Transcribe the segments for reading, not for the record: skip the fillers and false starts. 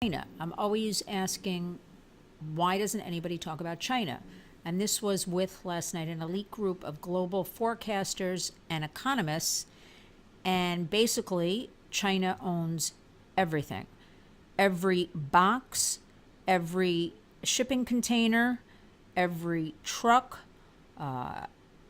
China. I'm always asking, why doesn't anybody talk about China? And this was with last night an elite group of global forecasters and economists. And basically, China owns everything. Every box, every shipping container, every truck,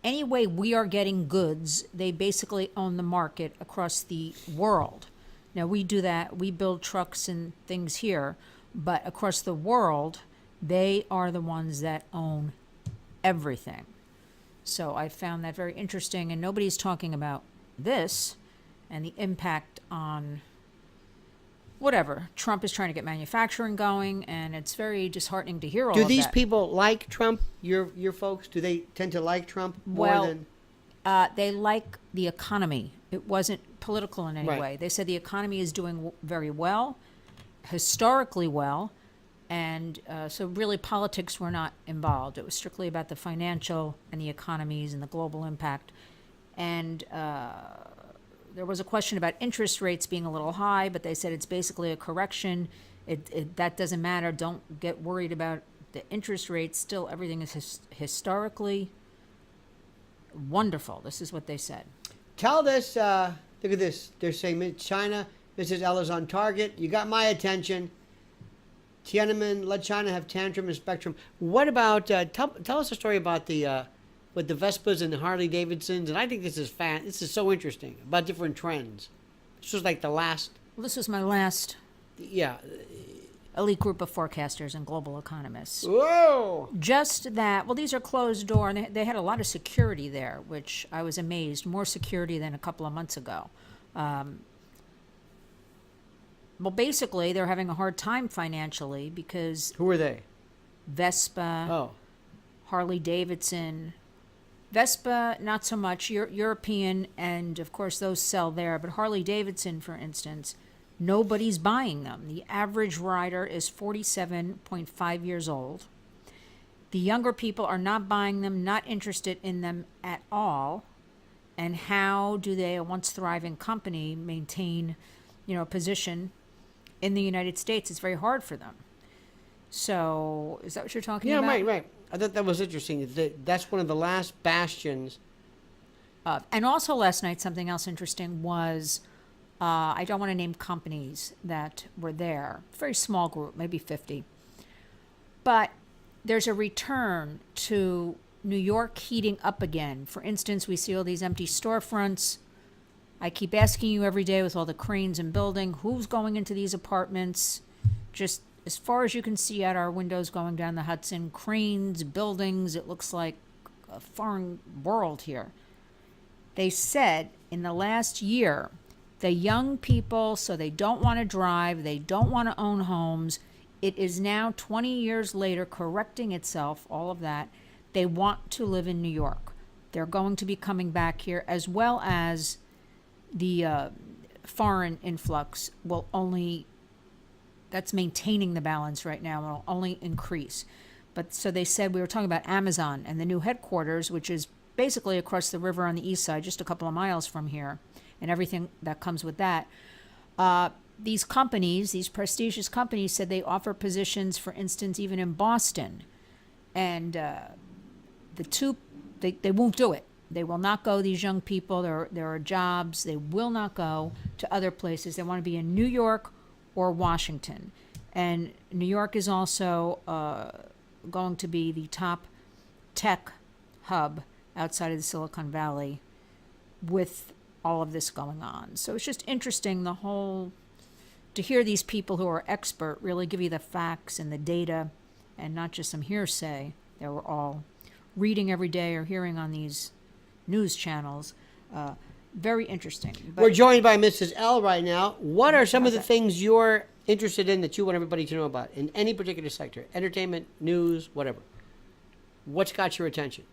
any way we are getting goods, they basically own the market across the world. Now, we do that, we build trucks and things here, but across the world, they are the ones that own everything. So I found that very interesting, and nobody's talking about this and the impact on whatever. Trump is trying to get manufacturing going, and it's very disheartening to hear all Do of these that. people like Trump? Your folks? Do they tend to like Trump more Well, than? They like the economy. It wasn't political in any Right. way. They said the economy is doing very well, historically well, and so really politics were not involved. It was strictly about the financial and the economies and the global impact. And there was a question about interest rates being a little high, but they said it's basically a correction. That doesn't matter. Don't get worried about the interest rates. Still, everything is historically wonderful. This is what they said. Tell this. Look at this. They're saying China. Mrs. Ella's on target. You got my attention. Tiananmen. Let China have tantrum and spectrum. What about? Tell us a story about the with the Vespas and the Harley Davidsons. And I think this is This is so interesting about different trends. This was like the last. Well, this was my last Yeah. elite group of forecasters and global economists. Whoa. Just that, well, these are closed door, and they had a lot of security there, which I was amazed. More security than a couple of months ago. Well, basically, they're having a hard time financially because Who are they? Vespa, Oh. Harley Davidson, Vespa, not so much. European, and of course, those sell there. But Harley Davidson, for instance, nobody's buying them. The average rider is 47.5 years old. The younger people are not buying them, not interested in them at all. And how do they, a once thriving company, maintain, a position in the United States? It's very hard for them. So, is that what you're talking Yeah. about? Right. I thought that was interesting. That's one of the last bastions. And also last night, something else interesting was, I don't want to name companies that were there. Very small group, maybe 50. But there's a return to New York heating up again. For instance, we see all these empty storefronts. I keep asking you every day with all the cranes and building, who's going into these apartments? Just as far as you can see out our windows going down the Hudson, cranes, buildings, it looks like a foreign world here. They said in the last year, the young people, so they don't want to drive, they don't want to own homes. It is now 20 years later correcting itself, all of that. They want to live in New York. They're going to be coming back here, as well as the foreign influx will only, that's maintaining the balance right now, will only increase. But so they said, we were talking about Amazon and the new headquarters, which is basically across the river on the east side, just a couple of miles from here, and everything that comes with that. These companies, these prestigious companies, said they offer positions, for instance, even in Boston. And they won't do it. They will not go, these young people. There are jobs. They will not go to other places. They want to be in New York or Washington. And New York is also going to be the top tech hub outside of the Silicon Valley with all of this going on. So it's just interesting, to hear these people who are expert really give you the facts and the data and not just some hearsay that we're all reading every day or hearing on these news channels. Very interesting. But We're joined by Mrs. L right now. What are some of the Okay. things you're interested in that you want everybody to know about in any particular sector? Entertainment, news, whatever. What's got your attention?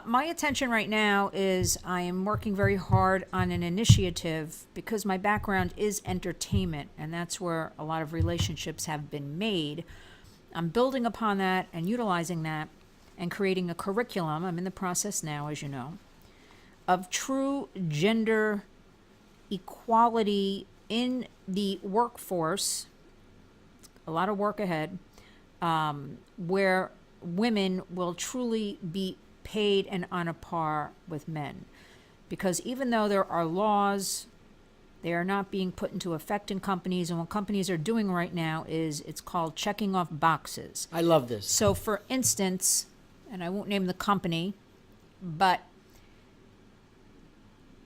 my attention right now is I am working very hard on an initiative because my background is entertainment, and that's where a lot of relationships have been made. I'm building upon that and utilizing that and creating a curriculum. I'm in the process now, as you know, of true gender equality in the workforce a lot of work ahead, where women will truly be paid and on a par with men. Because even though there are laws, they are not being put into effect in companies. And what companies are doing right now is it's called checking off boxes. I love this. So, for instance, and I won't name the company, but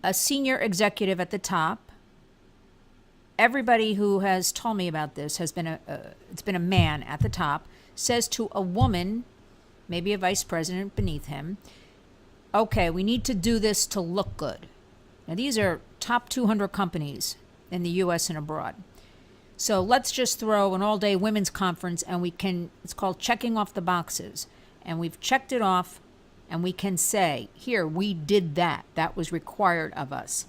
a senior executive at the top, everybody who has told me about this has been it's been a man at the top, says to a woman, maybe a vice president beneath him, okay, we need to do this to look good. Now, these are top 200 companies in the U.S. and abroad. So let's just throw an all-day women's conference, and it's called checking off the boxes. And we've checked it off, and we can say, here, we did that. That was required of us.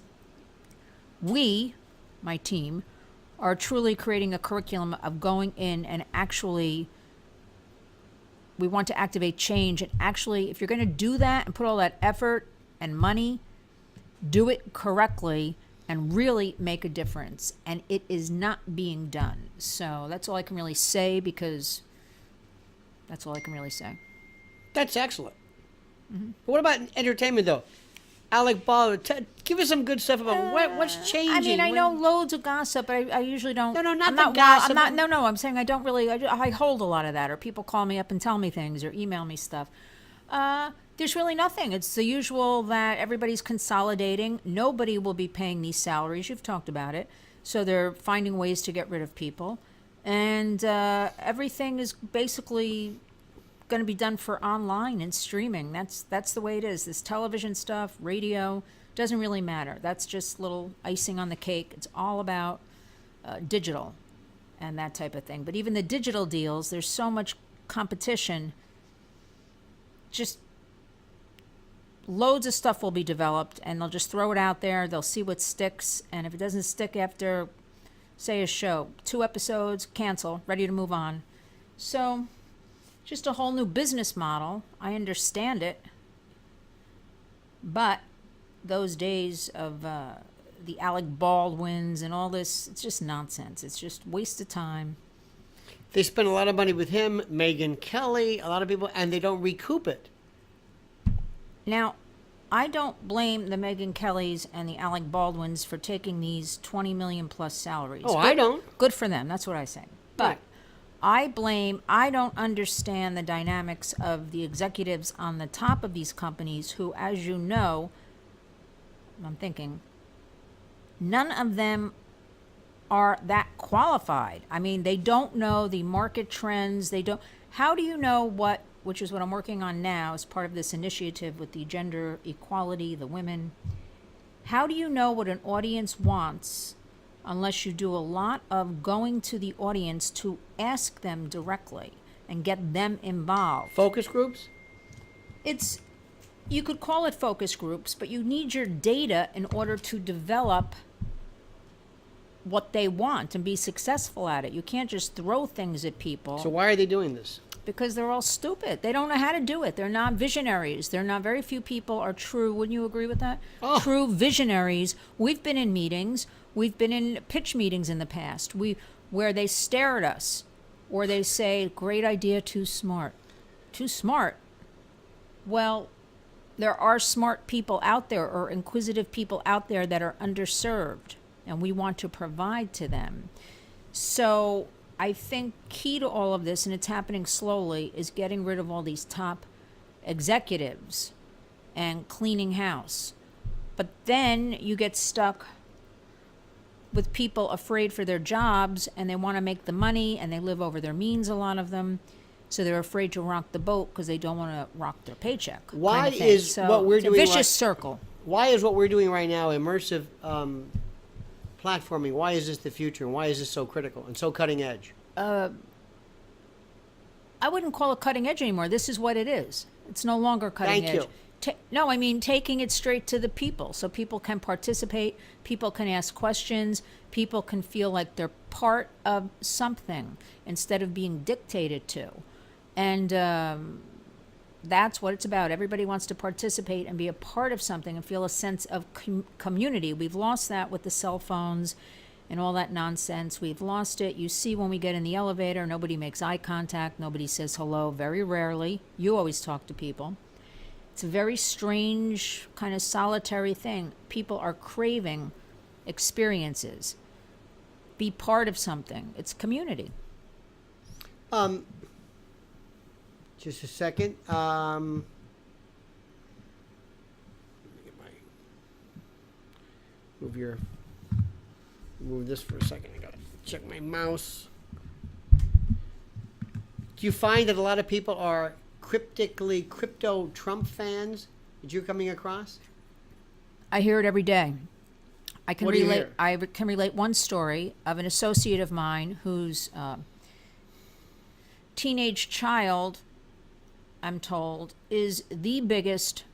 We, my team, are truly creating a curriculum of going in and actually, we want to activate change. And actually, if you're going to do that and put all that effort and money, do it correctly and really make a difference. And it is not being done. So that's all I can really say, because that's all I can really say. That's excellent. Mm-hmm. What about entertainment, though? Alec Baldwin, give us some good stuff about what's changing. I mean, I know loads of gossip, but I usually don't. No, not I'm the not, gossip. I'm saying I don't really. I hold a lot of that, or people call me up and tell me things, or email me stuff. There's really nothing. It's the usual that everybody's consolidating. Nobody will be paying these salaries. You've talked about it. So they're finding ways to get rid of people. And everything is basically going to be done for online and streaming. That's the way it is. This television stuff, radio, doesn't really matter. That's just little icing on the cake. It's all about digital and that type of thing. But even the digital deals, there's so much competition. Just loads of stuff will be developed, and they'll just throw it out there. They'll see what sticks, and if it doesn't stick after, say, a show, 2 episodes, cancel, ready to move on. So just a whole new business model. I understand it, but those days of the Alec Baldwins and all this, it's just nonsense. It's just waste of time. They spend a lot of money with him, Megyn Kelly, a lot of people, and they don't recoup it. Now, I don't blame the Megyn Kellys and the Alec Baldwins for taking these 20 million plus salaries. Oh, I don't. Good for them. That's what I say. But Right. I don't understand the dynamics of the executives on the top of these companies who, as you know, I'm thinking, none of them are that qualified. I mean, they don't know the market trends. How do you know which is what I'm working on now as part of this initiative with the gender equality, the women. How do you know what an audience wants unless you do a lot of going to the audience to ask them directly and get them involved? Focus groups? You could call it focus groups, but you need your data in order to develop what they want and be successful at it. You can't just throw things at people. So why are they doing this? Because they're all stupid. They don't know how to do it. They're not visionaries. Very few people are true. Wouldn't you agree with that? Oh. True visionaries. We've been in meetings. We've been in pitch meetings in the past where they stare at us or they say, great idea, too smart. Too smart? Well, there are smart people out there or inquisitive people out there that are underserved, and we want to provide to them. So I think key to all of this, and it's happening slowly, is getting rid of all these top executives and cleaning house. But then you get stuck with people afraid for their jobs, and they want to make the money, and they live over their means, a lot of them. So they're afraid to rock the boat because they don't want to rock their paycheck. Why kind of thing. is So what we're it's doing a vicious right- circle. Why is what we're doing right now, immersive platforming, why is this the future, and why is this so critical and so cutting edge? I wouldn't call it cutting edge anymore. This is what it is. It's no longer cutting Thank edge. you. No, I mean taking it straight to the people, so people can participate, people can ask questions, people can feel like they're part of something instead of being dictated to. And that's what it's about. Everybody wants to participate and be a part of something and feel a sense of community. We've lost that with the cell phones and all that nonsense. We've lost it. You see, when we get in the elevator, nobody makes eye contact, nobody says hello, very rarely. You always talk to people. It's a very strange, kind of solitary thing. People are craving experiences. Be part of something. It's community. Just a second. Let me get move this for a second. I gotta check my mouse. Do you find that a lot of people are crypto Trump fans that you're coming across? I hear it every day. I can What do you relate. hear? I can relate one story of an associate of mine whose teenage child, I'm told, is the biggest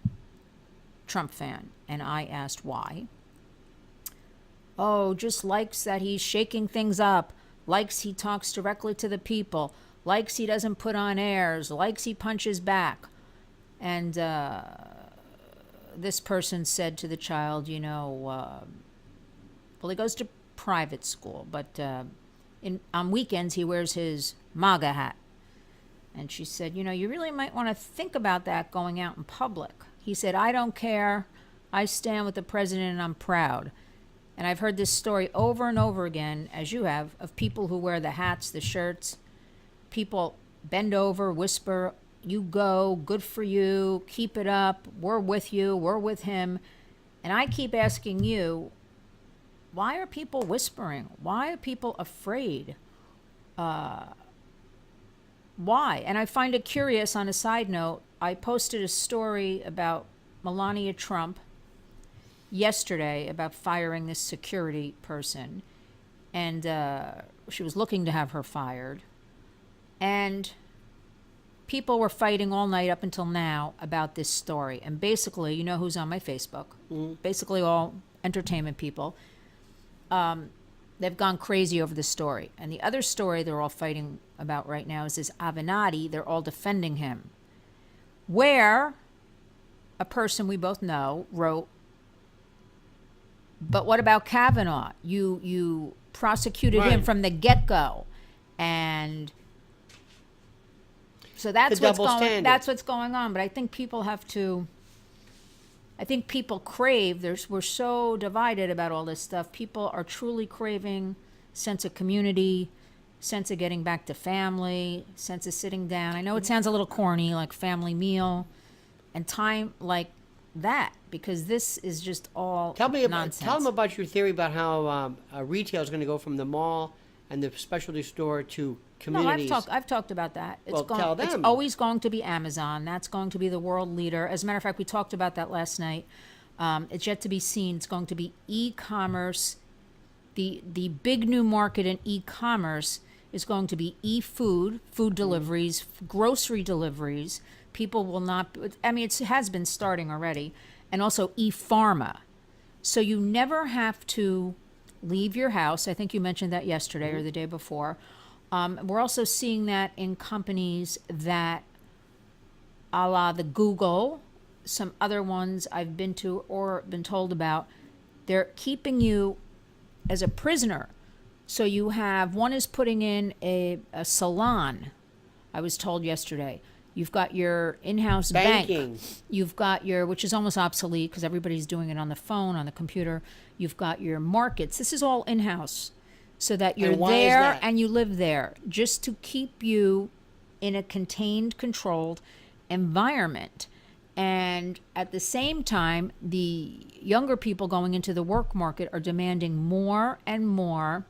Trump fan. And I asked why. Oh, just likes that he's shaking things up, likes he talks directly to the people, likes he doesn't put on airs, likes he punches back. And this person said to the child, well, he goes to private school, but on weekends he wears his MAGA hat. And she said, you really might want to think about that going out in public. He said, I don't care. I stand with the president and I'm proud. And I've heard this story over and over again, as you have, of people who wear the hats, the shirts. People bend over, whisper, you go, good for you, keep it up, we're with you, we're with him. And I keep asking you, why are people whispering? Why are people afraid? Why? And I find it curious, on a side note, I posted a story about Melania Trump yesterday about firing this security person. And she was looking to have her fired. And people were fighting all night up until now about this story. And basically, you know who's on my Facebook? Basically all entertainment people. They've gone crazy over the story. And the other story they're all fighting about right now is this Avenatti. They're all defending him. Where a person we both know wrote, but what about Kavanaugh? You prosecuted him Right. from the get-go. And so that's The what's double going. standard. That's what's going on. But I think people have to. I think people crave. We're so divided about all this stuff. People are truly craving sense of community, sense of getting back to family, sense of sitting down. I know it sounds a little corny, like family meal, and time like that, because this is just all nonsense. Tell them about your theory about how retail is going to go from the mall and the specialty store to communities. No, I've talked about that. Well, tell It's them. always going to be Amazon. That's going to be the world leader. As a matter of fact, we talked about that last night. It's yet to be seen. It's going to be e-commerce. The big new market in e-commerce is going to be e-food, food deliveries, grocery deliveries. People will not. I mean, it has been starting already, and also e-pharma. So you never have to leave your house. I think you mentioned that yesterday or the day before. We're also seeing that in companies that, a la the Google, some other ones I've been to or been told about, they're keeping you as a prisoner. So you have, one is putting in a salon, I was told yesterday. You've got your in-house Banking. bank. You've got your, which is almost obsolete because everybody's doing it on the phone, on the computer. You've got your markets. This is all in-house, so that you're And why is there that? and you live there, just to keep you in a contained, controlled environment. And at the same time, the younger people going into the work market are demanding more and more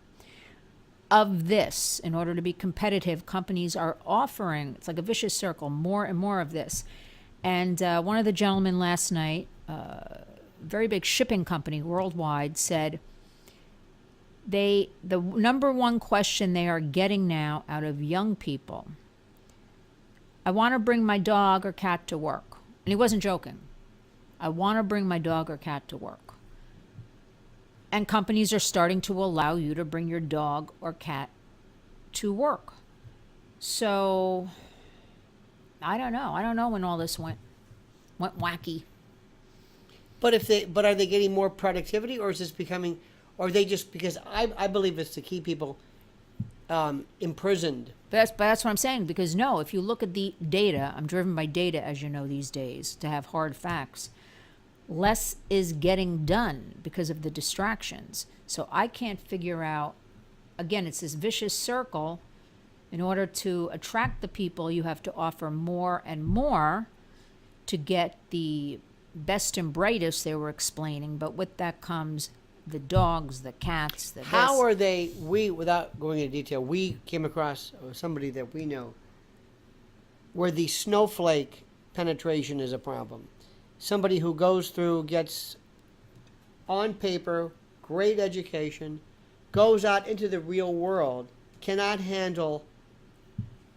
of this. In order to be competitive, companies are offering, it's like a vicious circle, more and more of this. And one of the gentlemen last night, very big shipping company worldwide, said the number one question they are getting now out of young people, I want to bring my dog or cat to work. And he wasn't joking. I want to bring my dog or cat to work. And companies are starting to allow you to bring your dog or cat to work. So I don't know. I don't know when all this went wacky. But are they getting more productivity, or is this becoming, or they just because I believe it's to keep people imprisoned. But that's what I'm saying, because no, if you look at the data, I'm driven by data, as you know, these days, to have hard facts. Less is getting done because of the distractions. So I can't figure out, again, it's this vicious circle. In order to attract the people, you have to offer more and more to get the best and brightest, they were explaining. But with that comes the dogs, the cats, the How this. are they? Without going into detail, we came across somebody that we know where the snowflake penetration is a problem. Somebody who goes through, gets on paper, great education, goes out into the real world, cannot handle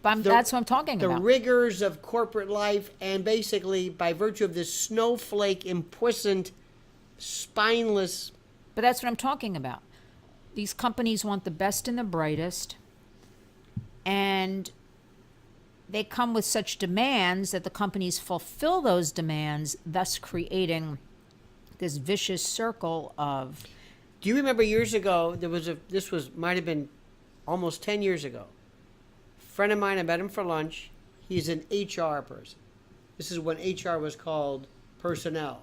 That's what I'm talking the about. rigors of corporate life, and basically, by virtue of this snowflake, impuissant, spineless. But that's what I'm talking about. These companies want the best and the brightest, and they come with such demands that the companies fulfill those demands, thus creating this vicious circle of. Do you remember years ago? Might have been almost 10 years ago. A friend of mine, I met him for lunch. He's an HR person. This is when HR was called personnel.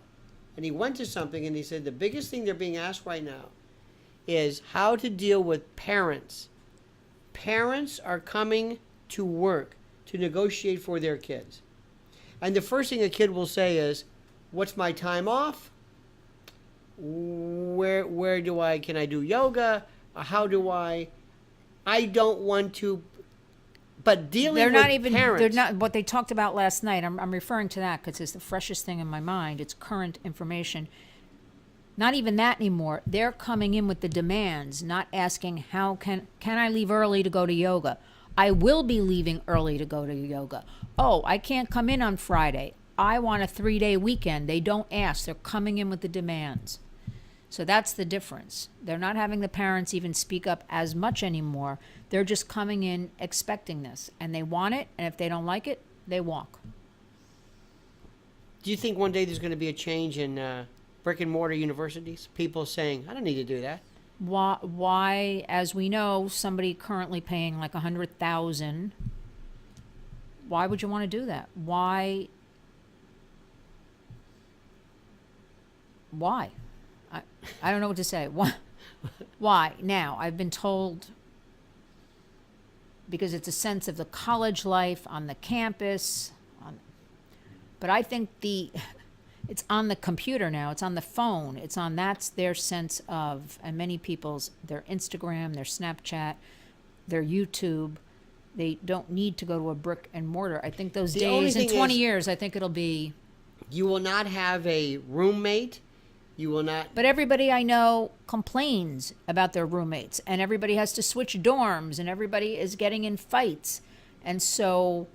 And he went to something and he said the biggest thing they're being asked right now is how to deal with parents. Parents are coming to work to negotiate for their kids. And the first thing a kid will say is, what's my time off? Where can I do yoga? How do I don't want to, but dealing They're with not even. parents. They're not what they talked about last night. I'm referring to that because it's the freshest thing in my mind. It's current information. Not even that anymore. They're coming in with the demands, not asking how can I leave early to go to yoga. I will be leaving early to go to yoga. Oh, I can't come in on Friday. I want a 3-day weekend. They don't ask. They're coming in with the demands. So that's the difference. They're not having the parents even speak up as much anymore. They're just coming in expecting this, and they want it, and if they don't like it, they walk. Do you think one day there's going to be a change in brick and mortar universities? People saying, I don't need to do that. Why, as we know, somebody currently paying like $100,000, why would you want to do that? Why? I don't know what to say. Why? Now, I've been told because it's a sense of the college life on the campus, but I think it's on the computer now. It's on the phone. That's their sense of, and many people's, their Instagram, their Snapchat, their YouTube. They don't need to go to a brick and mortar. I think those days, in 20 years, I think it'll be. You will not have a roommate. You will not. But everybody I know complains about their roommates, and everybody has to switch dorms, and everybody is getting in fights. And so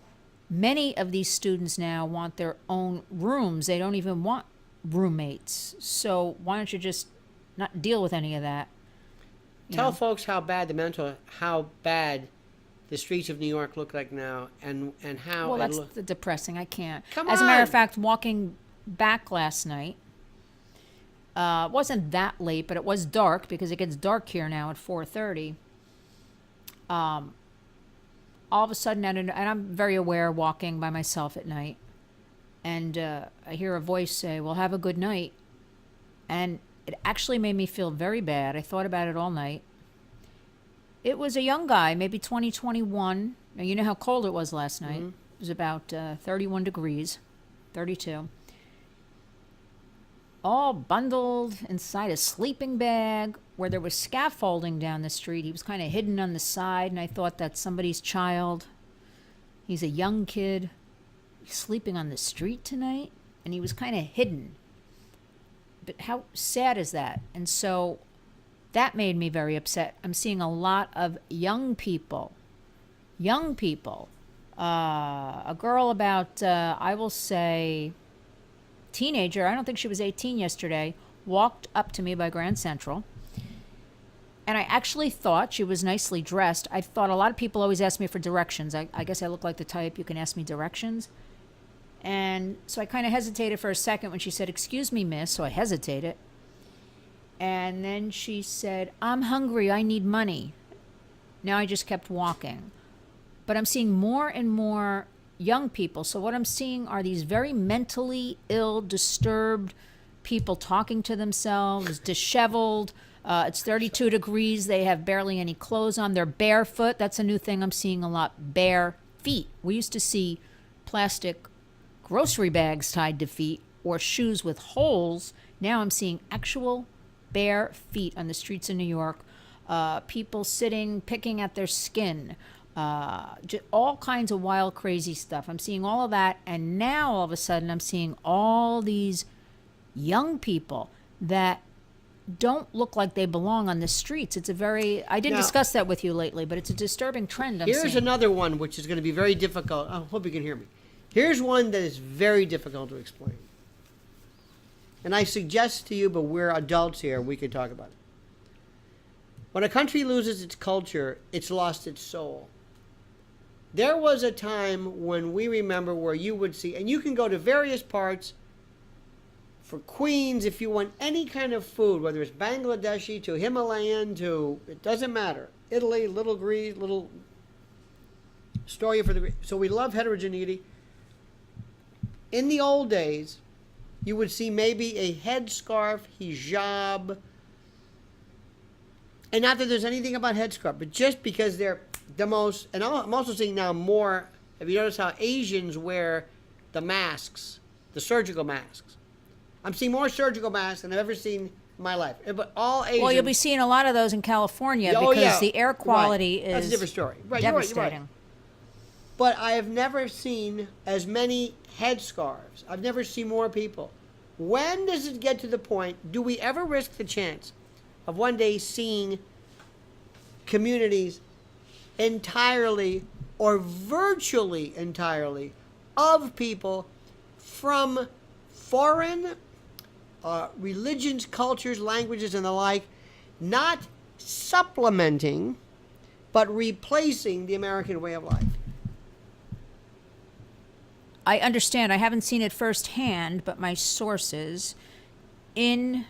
many of these students now want their own rooms. They don't even want roommates. So why don't you just not deal with any of that? Tell folks how bad the streets of New York look like now, and how. Well, that's the depressing. I can't. Come As a matter of on. fact, walking back last night, it wasn't that late, but it was dark because it gets dark here now at 4:30. All of a sudden, and I'm very aware walking by myself at night, and I hear a voice say, well, have a good night. And it actually made me feel very bad. I thought about it all night. It was a young guy, maybe 20, 21. Now, you know how cold it was last night. Mm-hmm. It was about 31 degrees, 32. All bundled inside a sleeping bag where there was scaffolding down the street. He was kind of hidden on the side, and I thought that's somebody's child. He's a young kid. He's sleeping on the street tonight, and he was kind of hidden. But how sad is that? And so that made me very upset. I'm seeing a lot of young people. A girl about, I will say, teenager, I don't think she was 18 yesterday, walked up to me by Grand Central. And I actually thought she was nicely dressed. I thought a lot of people always ask me for directions. I guess I look like the type you can ask me directions. And so I kind of hesitated for a second when she said, "Excuse me, miss." So I hesitated. And then she said, I'm hungry. I need money. Now I just kept walking. But I'm seeing more and more young people. So what I'm seeing are these very mentally ill, disturbed people talking to themselves, disheveled. It's 32 degrees. They have barely any clothes on. They're barefoot. That's a new thing I'm seeing a lot. Bare feet. We used to see plastic grocery bags tied to feet or shoes with holes. Now I'm seeing actual bare feet on the streets of New York. People sitting, picking at their skin. All kinds of wild, crazy stuff. I'm seeing all of that. And now all of a sudden I'm seeing all these young people that don't look like they belong on the streets. It's a very, I didn't Now- discuss that with you lately, but it's a disturbing trend I'm Here's seeing. another one which is going to be very difficult. I hope you can hear me. Here's one that is very difficult to explain. And I suggest to you, but we're adults here, we can talk about it. When a country loses its culture, it's lost its soul. There was a time when we remember where you would see, and you can go to various parts for Queens if you want any kind of food, whether it's Bangladeshi to Himalayan to, it doesn't matter. Italy, little Greece, little story for the, so we love heterogeneity. In the old days, you would see maybe a headscarf, hijab, and not that there's anything about headscarf, but just because they're the most, and I'm also seeing now more, have you noticed how Asians wear the masks, the surgical masks? I'm seeing more surgical masks than I've ever seen in my life. But all Asians. Well, you'll be seeing a lot of those in California Oh, because yeah. the air quality Right. That's a is different story. Right, you're right, you're right. devastating. But I have never seen as many headscarves. I've never seen more people. When does it get to the point, do we ever risk the chance of one day seeing communities entirely or virtually entirely of people from foreign religions, cultures, languages, and the like, not supplementing, but replacing the American way of life? I understand. I haven't seen it firsthand, but my sources in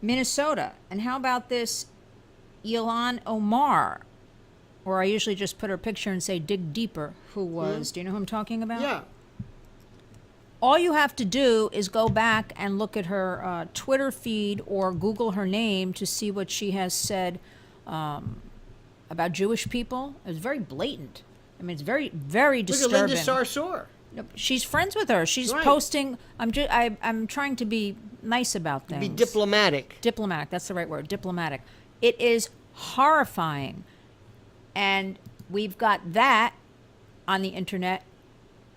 Minnesota. And how about this Ilhan Omar? Or I usually just put her picture and say dig deeper, who was, do you know who I'm talking about? Yeah. All you have to do is go back and look at her Twitter feed or Google her name to see what she has said about Jewish people. It was very blatant. I mean, it's very, very Look at disturbing. Linda Sarsour. Nope, she's friends with her. She's Right. posting. I'm trying to be nice about things. Be diplomatic. Diplomatic. That's the right word. Diplomatic. It is horrifying, and we've got that on the internet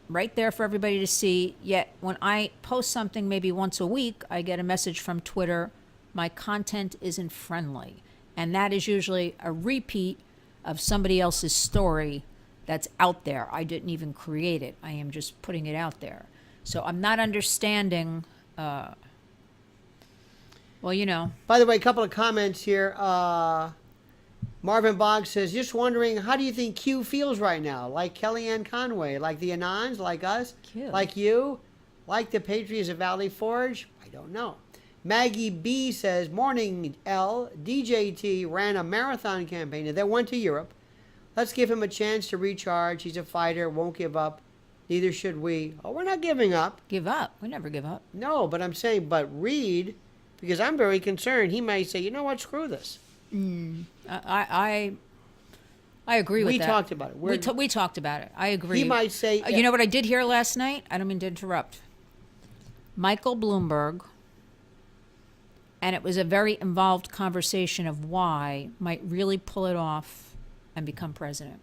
right there for everybody to see. Yet when I post something maybe once a week, I get a message from Twitter. My content isn't friendly, and that is usually a repeat of somebody else's story that's out there. I didn't even create it. I am just putting it out there. So I'm not understanding. Well, you know. By the way, a couple of comments here. Marvin Boggs says, just wondering, how do you think Q feels right now? Like Kellyanne Conway? Like the Anons? Like us? Q. Like you? Like the Patriots of Valley Forge? I don't know. Maggie B says, morning, L. DJT ran a marathon campaign and then went to Europe. Let's give him a chance to recharge. He's a fighter, won't give up. Neither should we. Oh, we're not giving up. Give up. We never give up. No, but I'm saying, but Reed, because I'm very concerned, he might say, you know what, screw this. I agree with We that. talked about it. We talked about it. I agree. He might say, You know what I did hear last night? I don't mean to interrupt. Michael Bloomberg, and it was a very involved conversation of why might really pull it off and become president.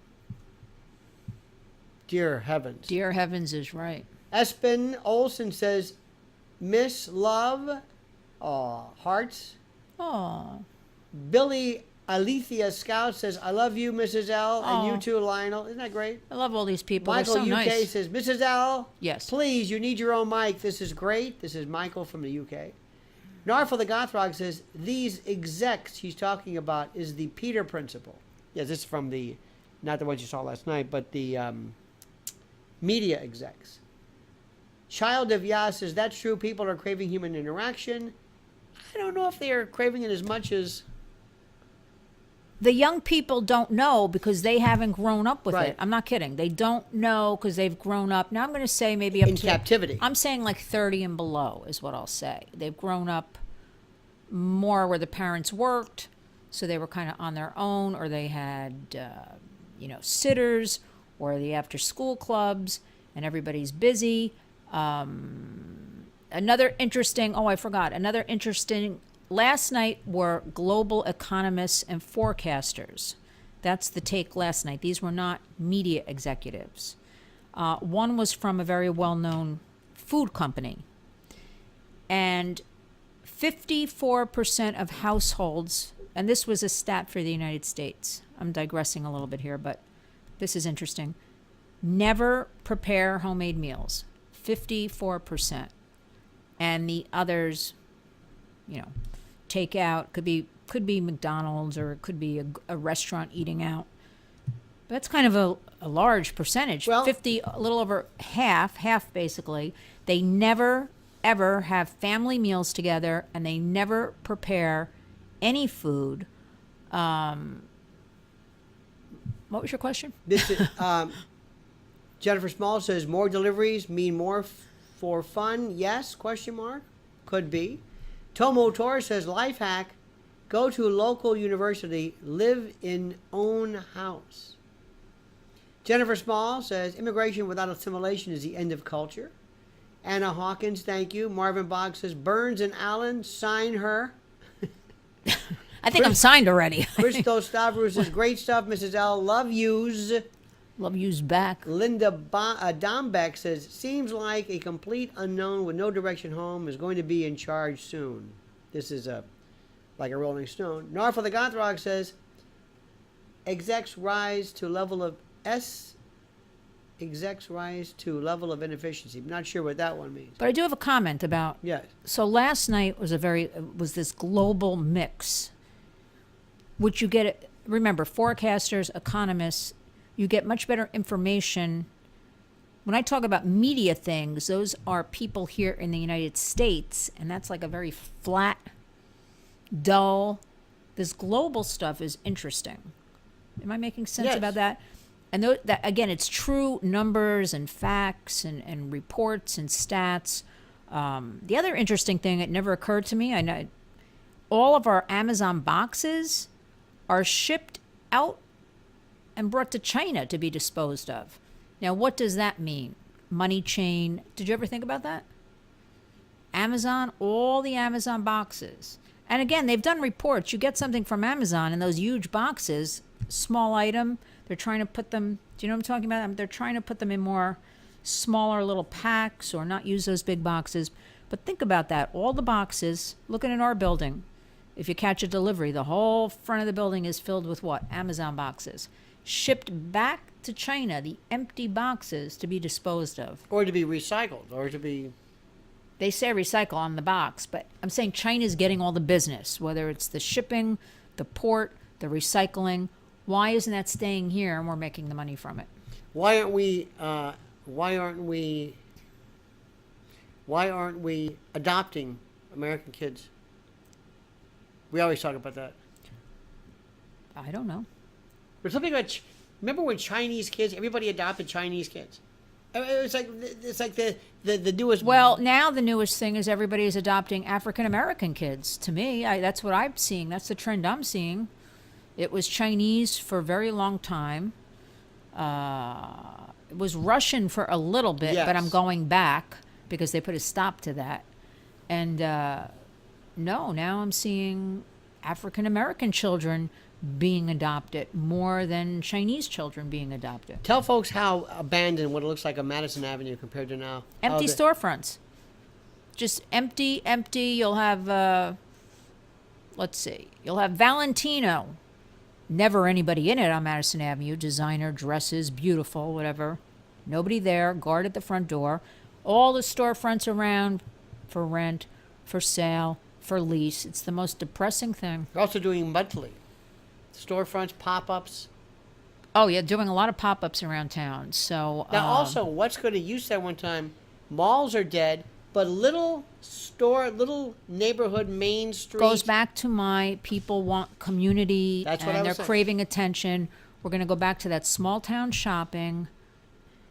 dear heavens. Dear heavens is right. Espen Olson says, Miss Love, hearts. Oh, Billy Alethea Scout says, I love you, Mrs. L, and you Aw. too, Lionel. Isn't that great? I love all these people. Michael They're so UK nice. says, Mrs. L, Yes. please, you need your own mic. This is great. This is Michael from the UK. Narfel the Gothrog says, these execs he's talking about is the Peter Principle. Yes, this is from the, not the ones you saw last night, but the media execs. Child of Yah says, that's true. People are craving human interaction. I don't know if they are craving it as much as. The young people don't know because they haven't grown up with Right. it. I'm not kidding. They don't know because they've grown up. Now I'm going to say maybe up In to captivity. I'm saying like 30 and below is what I'll say. They've grown up more where the parents worked, so they were kind of on their own, or they had sitters, or the after school clubs, and everybody's busy. Another interesting. Oh, I forgot. Another interesting. Last night were global economists and forecasters. That's the take last night. These were not media executives. One was from a very well-known food company. And 54% of households, and this was a stat for the United States. I'm digressing a little bit here, but this is interesting. Never prepare homemade meals. 54%. And the others, take out, could be McDonald's, or it could be a restaurant eating out. But that's kind of a large percentage. Well- 50, a little over half basically. They never ever have family meals together, and they never prepare any food. What was your question? This is, Jennifer Small says more deliveries mean more for fun. Yes? Question mark. Could be. Tomo Torres says life hack: go to local university, live in own house. Jennifer Small says immigration without assimilation is the end of culture. Anna Hawkins, thank you. Marvin Boggs says Burns and Allen, sign her. I think I'm signed already. Christo Stavros says great stuff, Mrs. L. Love yous. Love yous back. Linda Dombeck says, seems like a complete unknown with no direction home is going to be in charge soon. This is like a rolling stone. Narfa the Gothrog says, execs rise to level of inefficiency. I'm not sure what that one means. But I do have a comment about. Yes. So last night was this global mix, which you get. Remember, forecasters, economists. You get much better information. When I talk about media things, those are people here in the United States, and that's like a very flat, dull. This global stuff is interesting. Am I making sense Yes. about that? And that again, it's true numbers and facts and reports and stats. The other interesting thing, it never occurred to me, I know all of our Amazon boxes are shipped out and brought to China to be disposed of. Now, what does that mean? Money chain. Did you ever think about that? Amazon, all the Amazon boxes. And again, they've done reports. You get something from Amazon in those huge boxes, small item. They're trying to put them, do you know what I'm talking about? They're trying to put them in more smaller little packs or not use those big boxes. But think about that. All the boxes, looking at our building, if you catch a delivery, the whole front of the building is filled with what? Amazon boxes. Shipped back to China, the empty boxes to be disposed of. Or to be recycled, or to be... They say recycle on the box, but I'm saying China's getting all the business, whether it's the shipping, the port, the recycling. Why isn't that staying here and we're making the money from it? Why aren't we adopting American kids? We always talk about that. I don't know. There's something about. Remember when Chinese kids? Everybody adopted Chinese kids. It's like the newest. Well, now the newest thing is everybody is adopting African American kids. To me, that's what I'm seeing. That's the trend I'm seeing. It was Chinese for a very long time. It was Russian for a little bit, but I'm Yes. going back because they put a stop to that. And no, now I'm seeing African American children being adopted more than Chinese children being adopted. Tell folks how abandoned what it looks like on Madison Avenue compared to now. Empty storefronts. Just empty. You'll have, let's see, you'll have Valentino. Never anybody in it on Madison Avenue. Designer dresses, beautiful, whatever. Nobody there. Guard at the front door. All the storefronts around for rent, for sale, for lease. It's the most depressing thing. They're also doing monthly storefronts, pop-ups. Oh, yeah, doing a lot of pop-ups around town. So Now, also, what's going to? You said one time, malls are dead. but little store, little neighborhood main street. Goes back to my people want community That's what I and was they're saying. craving attention. We're going to go back to that small town shopping.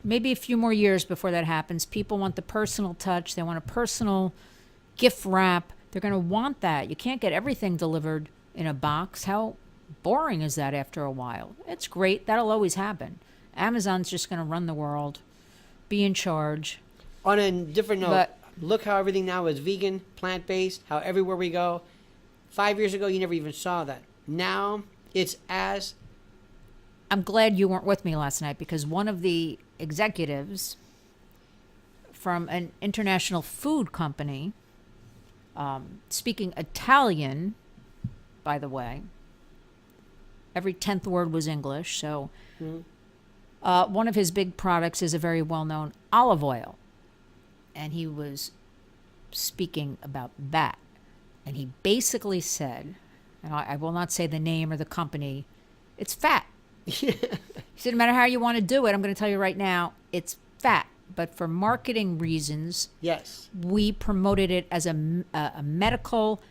Maybe a few more years before that happens. People want the personal touch. They want a personal gift wrap. They're going to want that. You can't get everything delivered in a box. How boring is that after a while? It's great. That'll always happen. Amazon's just going to run the world, be in charge. On a different note, But- look how everything now is vegan, plant-based, how everywhere we go. 5 years ago, you never even saw that. Now, it's as... I'm glad you weren't with me last night because one of the executives from an international food company, speaking Italian, by the way, every 10th word was English. So one of his big products is a very well-known olive oil. And he was speaking about that. And he basically said, and I will not say the name or the company, it's fat. He said, no matter how you want to do it, I'm going to tell you right now, it's fat. But for marketing reasons, Yes. we promoted it as a medical,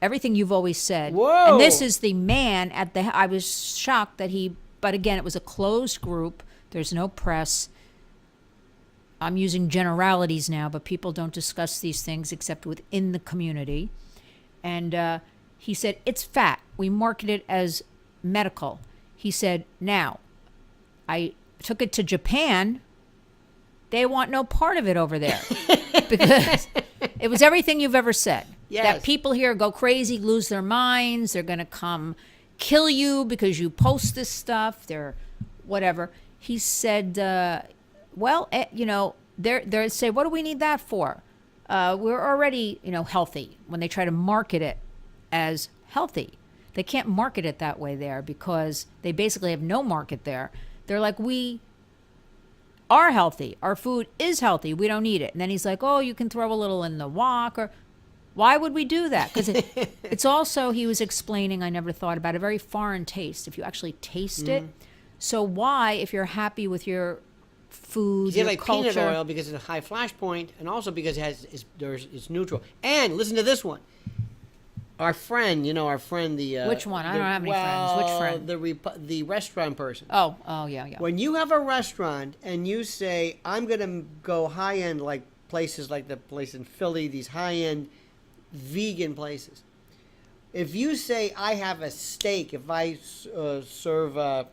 everything you've always said. Whoa. And this is the man at the, I was shocked that he, but again, it was a closed group. There's no press. I'm using generalities now, but people don't discuss these things except within the community. And he said, it's fat. We market it as medical. He said, now, I took it to Japan. They want no part of it over there because it was everything you've ever said. Yes. That people here go crazy, lose their minds. They're going to come kill you because you post this stuff. They're whatever. He said, well, you know, they say, what do we need that for? We're already, you know, healthy when they try to market it as healthy. They can't market it that way there because they basically have no market there. They're like, we are healthy. Our food is healthy. We don't need it. And then he's like, oh, you can throw a little in the wok. Or why would we do that? Because it's also, he was explaining, I never thought about it, a very foreign taste if you actually taste it. So why, if you're happy with your food, You your like culture, peanut oil because it's a high flash point, and also because it's neutral. And listen to this one. Our friend, the Which one? I don't have any friends. Which friend? The restaurant person. oh, yeah. When you have a restaurant and you say, I'm going to go high end, like places like the place in Philly, these high end vegan places. If you say, I have a steak, if I serve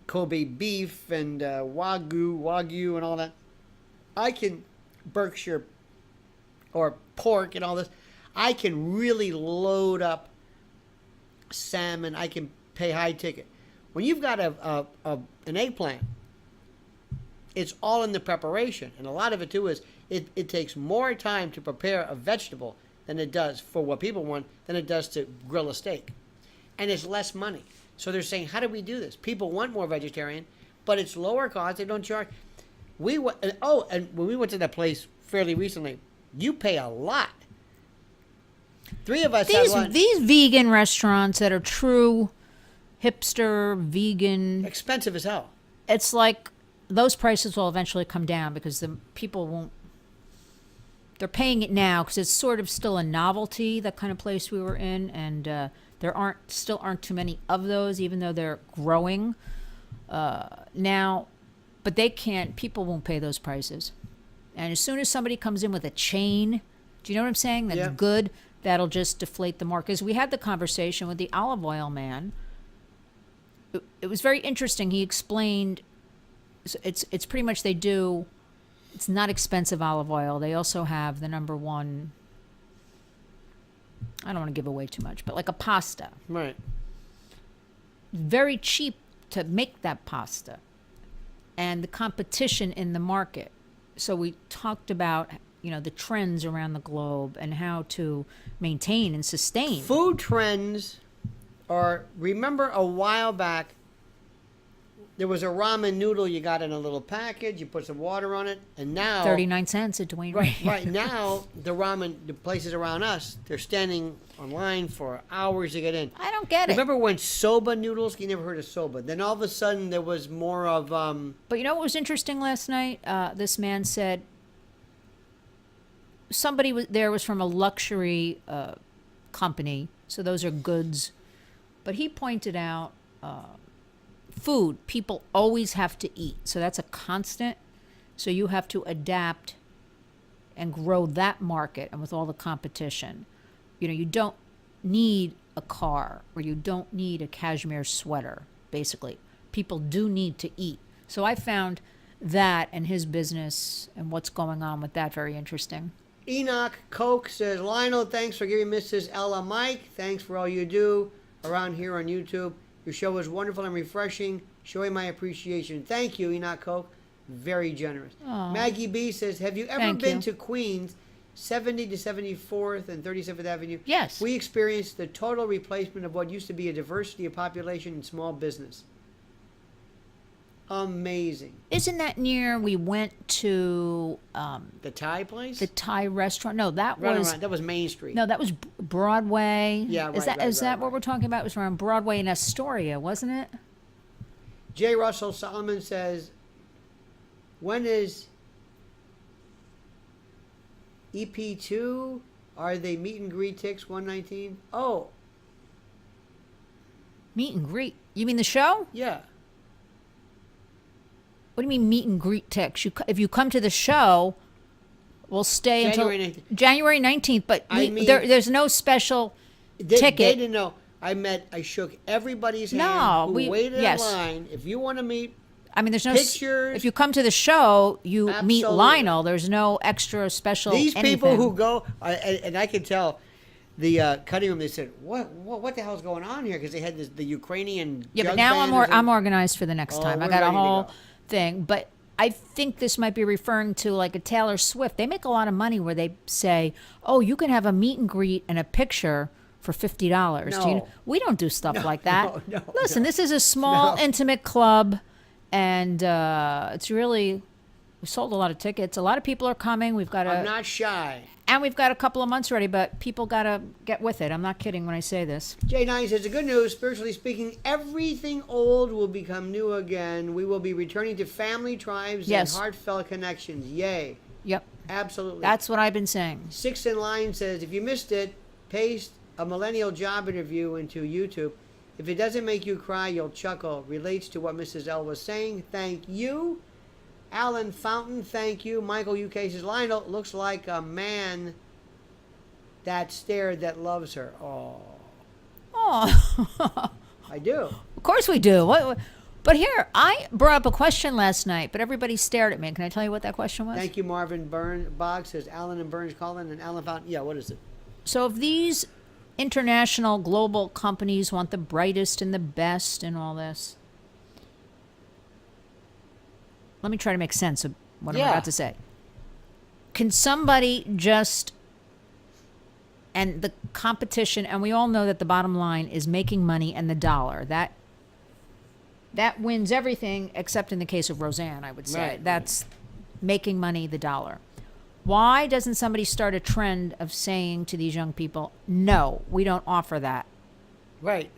Kobe beef and Wagyu and all that, I can, Berkshire or pork and all this, I can really load up salmon. I can pay high ticket. When you've got an eggplant, it's all in the preparation. And a lot of it, too, is it takes more time to prepare a vegetable than it does for what people want than it does to grill a steak. And it's less money. So they're saying, how do we do this? People want more vegetarian, but it's lower cost. They don't charge. And when we went to that place fairly recently, you pay a lot. 3 of us had lunch. These vegan restaurants that are true hipster vegan, Expensive as hell. it's like those prices will eventually come down because the people won't. They're paying it now because it's sort of still a novelty, that kind of place we were in, and there still aren't too many of those, even though they're growing now. But they can't. People won't pay those prices. And as soon as somebody comes in with a chain, do you know what I'm saying? That's Yeah. good. That'll just deflate the market. Because we had the conversation with the olive oil man. It was very interesting. He explained it's pretty much it's not expensive olive oil. They also have the number one, I don't want to give away too much, but like a pasta. Right. Very cheap to make that pasta. And the competition in the market. So we talked about, the trends around the globe and how to maintain and sustain. Food trends are, remember a while back, there was a ramen noodle you got in a little package, you put some water on it, and now... 39 cents at Dwayne Reed. Right now, the places around us, they're standing online for hours to get in. I don't get it. Remember when soba noodles, you never heard of soba, then all of a sudden there was more of... But you know what was interesting last night? This man said, somebody was from a luxury company, so those are goods. But he pointed out food. People always have to eat, so that's a constant. So you have to adapt and grow that market, and with all the competition, you don't need a car or you don't need a cashmere sweater. Basically, people do need to eat. So I found that and his business and what's going on with that very interesting. Enoch Koch says, Lionel, thanks for giving Mrs. Ella Mike. Thanks for all you do around here on YouTube. Your show is wonderful and refreshing, showing my appreciation. Thank you, Enoch Koch. Very generous. Aw. Maggie B says, have you ever Thank been you. to Queens, 70 to 74th and 37th Avenue? Yes. We experienced the total replacement of what used to be a diversity of population in small business. Amazing. Isn't that near? We went to The Thai place? the Thai restaurant. No, that Right was around, that was Main Street. no, that was Broadway. Yeah, Is right, that is right, that right, what we're talking about? It was around Broadway in Astoria, wasn't it? J. Russell Solomon says, when is EP2? Are they meet and greet ticks 119? Oh, Meet and greet. You mean the show? yeah. What do you mean meet and greet ticks? If you come to the show, we'll stay January until 19th. January 19th. But I mean- there's no special They ticket. didn't know. I shook everybody's No, hand who waited yes. in line. If you want to meet, I mean, there's no. Pictures. If you come to the show, you meet Absolutely. Lionel. There's no extra special. these people anything. who go, and I could tell the cutting room, they said, what the hell's going on here? Because they had the Ukrainian Yeah, but jug now band or something. I'm organized for the next Oh, time. I we're got a ready to whole go. thing, but I think this might be referring to like a Taylor Swift. They make a lot of money where they say, "Oh, you can have a meet and greet and a picture for $50." No. We don't do stuff like that. no, Listen, no. this is a small, No. intimate club, and it's really we sold a lot of tickets. A lot of people are coming. We've got I'm not shy. and we've got a couple of months ready, but people got to get with it. I'm not kidding when I say this. J9 says, the good news, spiritually speaking, everything old will become new again. We will be returning to family, tribes, Yes. and heartfelt connections. Yay. Yep, Absolutely. that's what I've been saying. Six in Line says, if you missed it, paste a millennial job interview into YouTube. If it doesn't make you cry, you'll chuckle. Relates to what Mrs. L was saying. Thank you. Alan Fountain, thank you. Michael UK says, Lionel looks like a man that stared that loves her. Oh, Oh. I do. Of course we do. But here, I brought up a question last night, but everybody stared at me. Can I tell you what that question was? Thank you, Marvin Boggs says, Alan and Burns calling, and Alan Fountain. Yeah, what is it? So if these international global companies want the brightest and the best and all this, let me try to make sense of what I'm Yeah. about to say. Can somebody just, and the competition, and we all know that the bottom line is making money and the dollar. That wins everything except in the case of Roseanne, I would say. Right. That's making money, the dollar. Why doesn't somebody start a trend of saying to these young people, no, we don't offer that? Right.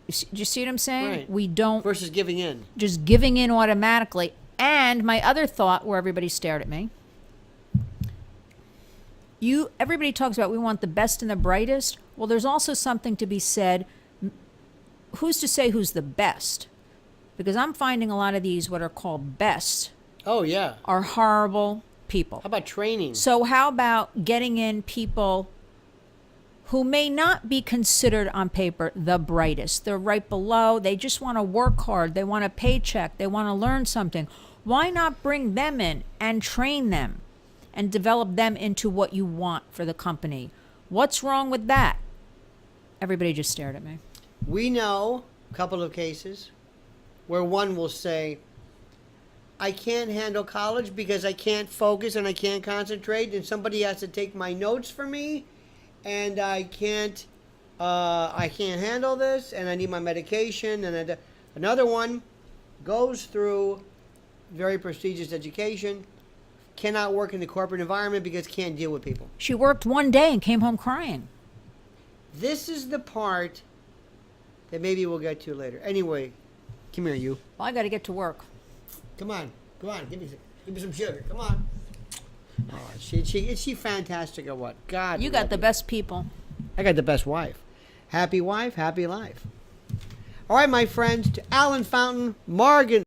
Do you see what I'm saying? Right. We don't, Versus giving in. just giving in automatically. And my other thought, where everybody stared at me, everybody talks about we want the best and the brightest. Well, there's also something to be said. Who's to say who's the best? Because I'm finding a lot of these, what are called best, Oh, yeah. are horrible people. How about training? So how about getting in people who may not be considered on paper the brightest? They're right below. They just want to work hard. They want a paycheck. They want to learn something. Why not bring them in and train them and develop them into what you want for the company? What's wrong with that? Everybody just stared at me. We know a couple of cases where one will say, I can't handle college because I can't focus and I can't concentrate, and somebody has to take my notes for me, and I can't handle this, and I need my medication. And another one goes through very prestigious education, cannot work in the corporate environment because can't deal with people. She worked one day and came home crying. This is the part that maybe we'll get to later. Anyway, come here, you. Well, I got to get to work. Come on, give me some sugar. Come on. Oh, is she fantastic or what? God, You got love the best people. I got the best wife. Happy wife, happy life. All right, my friends, to Alan Fountain, Morgan.